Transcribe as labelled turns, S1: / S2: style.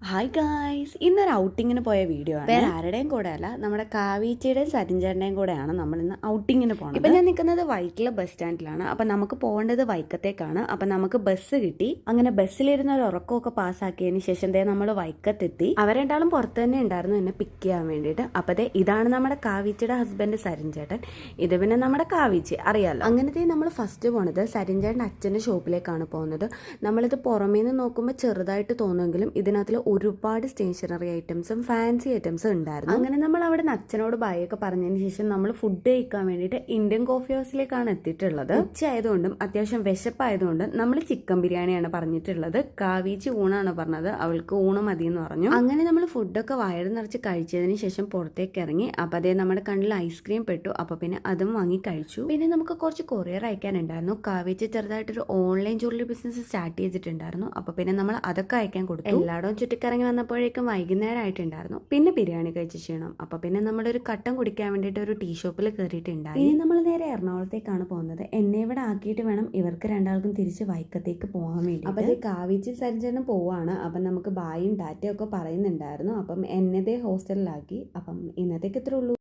S1: Hi guys, ഇന്നൊരു ഔട്ടിങ്ങിന് പോയ video ആണ്. വേറെ ആരുടെയും കൂടെ അല്ല, നമ്മുടെ കാവീച്ചയുടെയും സരിഞ്ചേട്ടൻ്റെയും കൂടെയാണ് നമ്മൾ ഇന്ന് ഔട്ടിങ്ങിന് പോകുന്നത്. ഇപ്പം ഞാൻ നിൽക്കുന്നത് വൈറ്റില ബസ് സ്റ്റാൻഡിലാണ്. അപ്പം നമുക്ക് പോകേണ്ടത് വൈക്കത്തേക്കാണ്. അപ്പം നമുക്ക് ബസ് കിട്ടി. അങ്ങനെ ബസ്സിലിരുന്ന ഒരു ഉറക്കമൊക്കെ പാസ്സാക്കിയതിന് ശേഷം നമ്മൾ വൈക്കത്തെത്തി. അവരെണ്ടാളും പുറത്ത് തന്നെ ഉണ്ടായിരുന്നു എന്നെ പിക്ക് ചെയ്യാൻ വേണ്ടിയിട്ട്. അപ്പതേ ഇതാണ് നമ്മുടെ കാവീച്ചയുടെ ഹസ്ബൻഡ് സരിഞ്ചേട്ടൻ. ഇത് പിന്നെ നമ്മുടെ കാവീച്ചി അറിയാലോ. അങ്ങനത്തെ നമ്മൾ ഫസ്റ്റ് പോണത് സരിഞ്ചേട്ടൻ്റെ അച്ഛൻ്റെ ഷോപ്പിലേക്കാണ് പോകുന്നത്. നമ്മളിത് പുറമേ നിന്ന് നോക്കുമ്പോൾ ചെറുതായിട്ട് തോന്നുമെങ്കിലും ഇതിനകത്തിൽ ഒരുപാട് സ്റ്റേഷനറി ഐറ്റംസും ഫാൻസി ഐറ്റംസും ഉണ്ടായിരുന്നു. അങ്ങനെ നമ്മൾ അവിടെ നിന്ന് അച്ഛനോട് ബായൊക്കെ പറഞ്ഞതിന് ശേഷം നമ്മൾ ഫുഡ് കഴിക്കാൻ വേണ്ടിയിട്ട് ഇന്ത്യൻ കോഫി ഹൗസിലേക്കാണ് എത്തിയിട്ടുള്ളത്. ഉച്ചയായതുകൊണ്ടും അത്യാവശ്യം വിശപ്പായതുകൊണ്ടും നമ്മൾ ചിക്കൻ ബിരിയാണിയാണ് പറഞ്ഞിട്ടുള്ളത്. കാവീച്ചി ഊണാണ് പറഞ്ഞത്, അവൾക്ക് ഊണ് മതി എന്ന് പറഞ്ഞു. അങ്ങനെ നമ്മൾ ഫുഡൊക്കെ വയറ് നിറച്ച് കഴിച്ചതിന് ശേഷം പുറത്തേക്ക് ഇറങ്ങി. അപ്പം അതേ നമ്മുടെ കണ്ണിൽ ഐസ്ക്രീം പെട്ടു. അപ്പൊ പിന്നെ അതും വാങ്ങി കഴിച്ചു. പിന്നെ നമുക്ക് കുറച്ച് കൊറിയർ അയക്കാനുണ്ടായിരുന്നു. കാവീച്ചി ചെറുതായിട്ടൊരു ഓൺലൈൻ ജ്വല്ലറി ബിസിനസ് സ്റ്റാർട്ട് ചെയ്തിട്ടുണ്ടായിരുന്നു. അപ്പൊ പിന്നെ നമ്മൾ അതൊക്കെ അയക്കാൻ കൊടുത്തു. എല്ലായിടവും ചുറ്റിക്കറങ്ങി വന്നപ്പോഴേക്കും വൈകുന്നേരം ആയിട്ടുണ്ടായിരുന്നു. പിന്നെ ബിരിയാണി കഴിച്ച് ചെയ്യണം. അപ്പൊ പിന്നെ നമ്മളൊരു കട്ടൻ കുടിക്കാൻ വേണ്ടിയിട്ട് ഒരു ടീ ഷോപ്പിൽ കയറിയിട്ടുണ്ടായി. ഇനി നമ്മൾ നേരെ എറണാകുളത്തേക്കാണ് പോകുന്നത്. എന്നെ ഇവിടെ ആക്കിയിട്ട് വേണം ഇവർക്ക് രണ്ടാൾക്കും തിരിച്ച് വൈക്കത്തേക്ക് പോകാൻ വേണ്ടി. അപ്പൊ ഇത് കാവീച്ചി സരിഞ്ചേട്ടൻ പോവാണ്. അപ്പം നമുക്ക് ബായും ടാറ്റയും ഒക്കെ പറയുന്നുണ്ടായിരുന്നു. അപ്പം എന്നതേ ഹോസ്റ്റലിലാക്കി. അപ്പം ഇന്നത്തേക്ക് ഇത്രേ ഉള്ളൂ.